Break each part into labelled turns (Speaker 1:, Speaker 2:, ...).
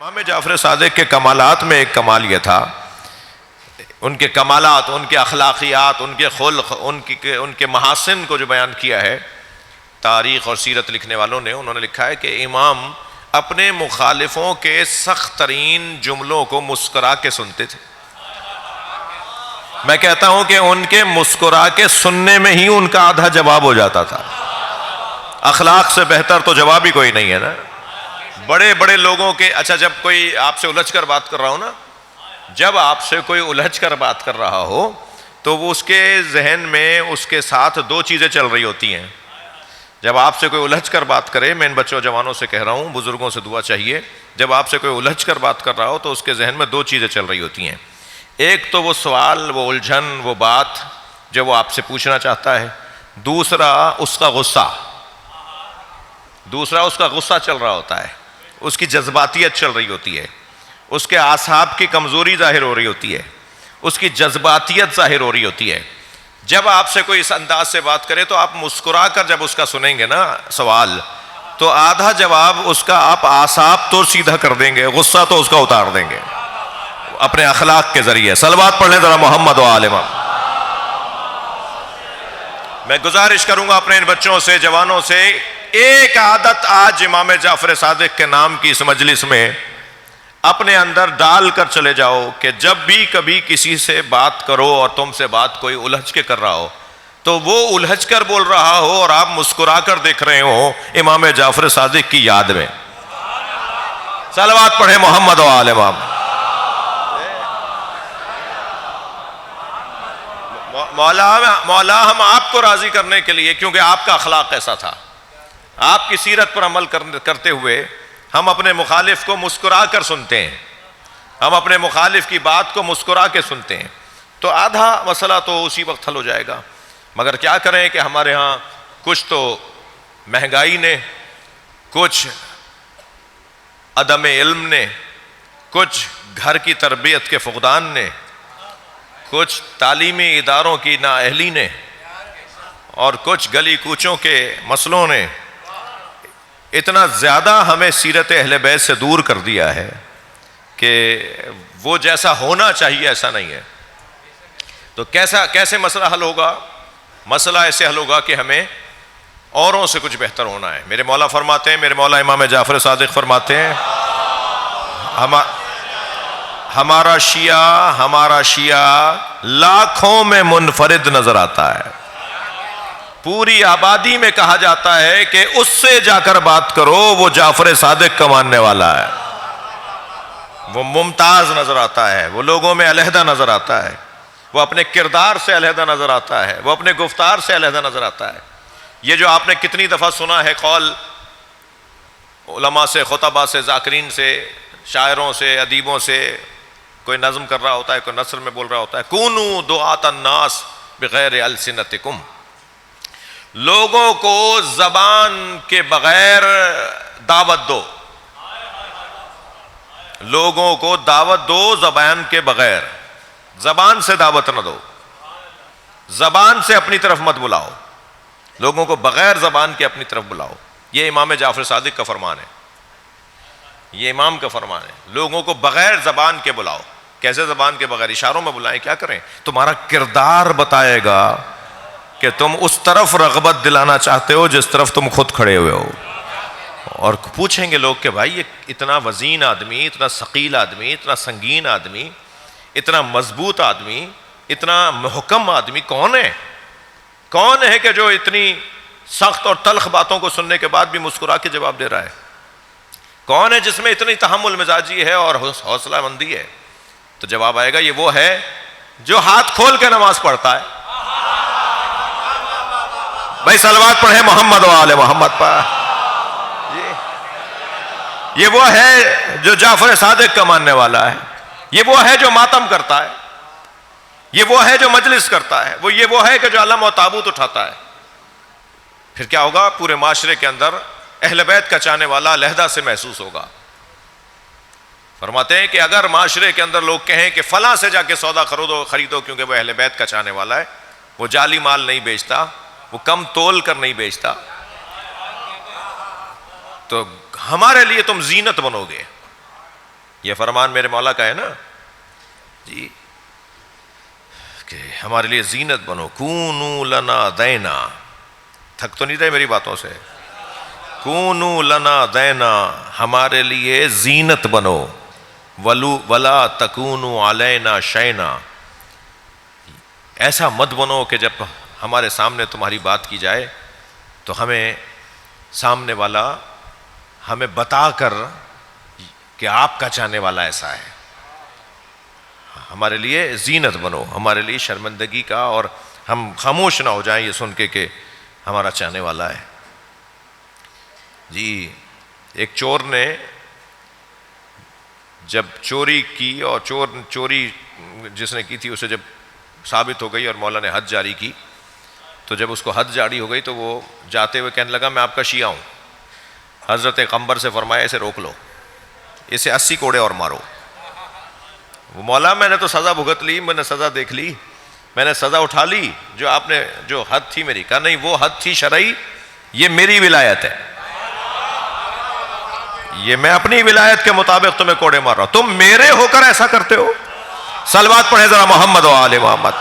Speaker 1: امام جعفر صادق کے کمالات میں ایک کمال یہ تھا، ان کے کمالات، ان کے اخلاقیات، ان کے خلق، ان کے محاسن کو جو بیان کیا ہے تاریخ اور سیرت لکھنے والوں نے، انہوں نے لکھا ہے کہ امام اپنے مخالفوں کے سخت ترین جملوں کو مسکرا کے سنتے تھے۔ میں کہتا ہوں کہ ان کے مسکرا کے سننے میں ہی ان کا آدھا جواب ہو جاتا تھا۔ اخلاق سے بہتر تو جواب ہی کوئی نہیں ہے نا۔ بڑے بڑے لوگوں کے، اچھا جب کوئی آپ سے الجھ کر بات کر رہا ہو نا، جب آپ سے کوئی الجھ کر بات کر رہا ہو تو وہ اس کے ذہن میں اس کے ساتھ دو چیزیں چل رہی ہوتی ہیں۔ جب آپ سے کوئی الجھ کر بات کرے، میں ان بچوں جوانوں سے کہہ رہا ہوں، بزرگوں سے دعا چاہیے، جب آپ سے کوئی الجھ کر بات کر رہا ہو تو اس کے ذہن میں دو چیزیں چل رہی ہوتی ہیں۔ ایک تو وہ سوال، وہ الجھن، وہ بات جو وہ آپ سے پوچھنا چاہتا ہے، دوسرا اس کا غصہ چل رہا ہوتا ہے، اس کی جذباتیت چل رہی ہوتی ہے، اس کے اعصاب کی کمزوری ظاہر ہو رہی ہوتی ہے، اس کی جذباتیت ظاہر ہو رہی ہوتی ہے۔ جب آپ سے کوئی اس انداز سے بات کرے تو آپ مسکرا کر جب اس کا سنیں گے نا سوال، تو آدھا جواب اس کا آپ اعصاب تو سیدھا کر دیں گے، غصہ تو اس کا اتار دیں گے اپنے اخلاق کے ذریعے۔ صلوات پڑھ لیں ذرا محمد و آل محمد۔ میں گزارش کروں گا اپنے ان بچوں سے، جوانوں سے، ایک عادت آج امام جعفر صادق کے نام کی اس مجلس میں اپنے اندر ڈال کر چلے جاؤ کہ جب بھی کبھی کسی سے بات کرو اور تم سے بات کوئی الجھ کے کر رہا ہو تو وہ الجھ کر بول رہا ہو اور آپ مسکرا کر دیکھ رہے ہو امام جعفر صادق کی یاد میں۔ صلوات پڑھے محمد و آل محمد۔ مولا ہم آپ کو راضی کرنے کے لیے، کیونکہ آپ کا اخلاق ایسا تھا، آپ کی سیرت پر عمل کرتے ہوئے ہم اپنے مخالف کو مسکرا کر سنتے ہیں، ہم اپنے مخالف کی بات کو مسکرا کے سنتے ہیں، تو آدھا مسئلہ تو اسی وقت حل ہو جائے گا۔ مگر کیا کریں کہ ہمارے ہاں کچھ تو مہنگائی نے، کچھ عدم علم نے، کچھ گھر کی تربیت کے فقدان نے، کچھ تعلیمی اداروں کی نااہلی نے، اور کچھ گلی کوچوں کے مسئلوں نے اتنا زیادہ ہمیں سیرت اہل بیت سے دور کر دیا ہے کہ وہ جیسا ہونا چاہیے ایسا نہیں ہے۔ تو کیسے مسئلہ حل ہوگا؟ مسئلہ ایسے حل ہوگا کہ ہمیں اوروں سے کچھ بہتر ہونا ہے۔ میرے مولا فرماتے ہیں، میرے مولا امام جعفر صادق فرماتے ہیں، ہمارا شیعہ لاکھوں میں منفرد نظر آتا ہے، پوری آبادی میں کہا جاتا ہے کہ اس سے جا کر بات کرو، وہ جعفر صادق کا ماننے والا ہے، وہ ممتاز نظر آتا ہے، وہ لوگوں میں علیحدہ نظر آتا ہے، وہ اپنے کردار سے علیحدہ نظر آتا ہے، وہ اپنے گفتار سے علیحدہ نظر آتا ہے۔ یہ جو آپ نے کتنی دفعہ سنا ہے قول علماء سے، خطباء سے، ذاکرین سے، شاعروں سے، ادیبوں سے، کوئی نظم کر رہا ہوتا ہے، کوئی نثر میں بول رہا ہوتا ہے، کونوا دعاة الناس بغیر السنتکم، لوگوں کو زبان کے بغیر دعوت دو، لوگوں کو دعوت دو زبان کے بغیر، زبان سے دعوت نہ دو، زبان سے اپنی طرف مت بلاؤ، لوگوں کو بغیر زبان کے اپنی طرف بلاؤ۔ یہ امام جعفر صادق کا فرمان ہے، یہ امام کا فرمان ہے، لوگوں کو بغیر زبان کے بلاؤ۔ کیسے زبان کے بغیر؟ اشاروں میں بلائیں، کیا کریں؟ تمہارا کردار بتائے گا کہ تم اس طرف رغبت دلانا چاہتے ہو جس طرف تم خود کھڑے ہوئے ہو۔ اور پوچھیں گے لوگ کہ بھائی یہ اتنا وزین آدمی، اتنا ثقیل آدمی، اتنا سنگین آدمی، اتنا مضبوط آدمی، اتنا محکم آدمی کون ہے؟ کون ہے کہ جو اتنی سخت اور تلخ باتوں کو سننے کے بعد بھی مسکرا کے جواب دے رہا ہے؟ کون ہے جس میں اتنی تحمل مزاجی ہے اور حوصلہ مندی ہے؟ تو جواب آئے گا، یہ وہ ہے جو ہاتھ کھول کے نماز پڑھتا ہے۔ بھائی صلوات پڑھیں محمد و آل محمد پر۔ یہ وہ ہے جو جعفر صادق کا ماننے والا ہے، یہ وہ ہے جو ماتم کرتا ہے، یہ وہ ہے جو مجلس کرتا ہے، یہ وہ ہے کہ جو علم و تابوت اٹھاتا ہے۔ پھر کیا ہوگا؟ پورے معاشرے کے اندر اہل بیت کا چاہنے والا علیحدہ سے محسوس ہوگا۔ فرماتے ہیں کہ اگر معاشرے کے اندر لوگ کہیں کہ فلاں سے جا کے سودا خریدو کیونکہ وہ اہل بیت کا چاہنے والا ہے، وہ جعلی مال نہیں بیچتا، وہ کم تول کر نہیں بیچتا، تو ہمارے لیے تم زینت بنو گے، یہ فرمان میرے مولا کا ہے نا جی کہ ہمارے لیے زینت بنو، کونو لنا دینا. تھک تو نہیں رہے میری باتوں سے؟ کونو لنا دینا، ہمارے لیے زینت بنو. ولا تکونو علینا شینا، ایسا مت بنو کہ جب ہمارے سامنے تمہاری بات کی جائے تو ہمیں سامنے والا ہمیں بتا کر کہ آپ کا چاہنے والا ایسا ہے. ہمارے لیے زینت بنو، ہمارے لیے شرمندگی کا، اور ہم خاموش نہ ہو جائیں یہ سن کے کہ ہمارا چاہنے والا ہے. جی ایک چور نے جب چوری کی، اور چوری جس نے کی تھی اسے جب ثابت ہو گئی اور مولا نے حد جاری کی، تو جب اس کو حد جاری ہو گئی تو وہ جاتے ہوئے کہنے لگا میں آپ کا شیعہ ہوں. حضرت قمبر سے فرمایا اسے روک لو، اسے 80 کوڑے اور مارو. وہ مولا میں نے تو سزا بھگت لی، میں نے سزا دیکھ لی، میں نے سزا اٹھا لی، جو آپ نے جو حد تھی میری. کہا نہیں، وہ حد تھی شرعی، یہ میری ولایت ہے، یہ میں اپنی ولایت کے مطابق تمہیں کوڑے مار رہا ہوں، تم میرے ہو کر ایسا کرتے ہو. صلوات پڑھیں ذرا محمد و آل محمد.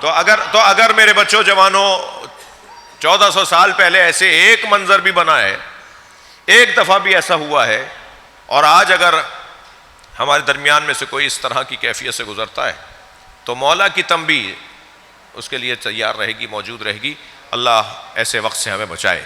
Speaker 1: تو اگر میرے بچوں جوانوں 1400 سال پہلے ایسے ایک منظر بھی بنا ہے، ایک دفعہ بھی ایسا ہوا ہے، اور آج اگر ہمارے درمیان میں سے کوئی اس طرح کی کیفیت سے گزرتا ہے تو مولا کی تنبیہ اس کے لیے تیار رہے گی، موجود رہے گی. اللہ ایسے وقت سے ہمیں بچائے.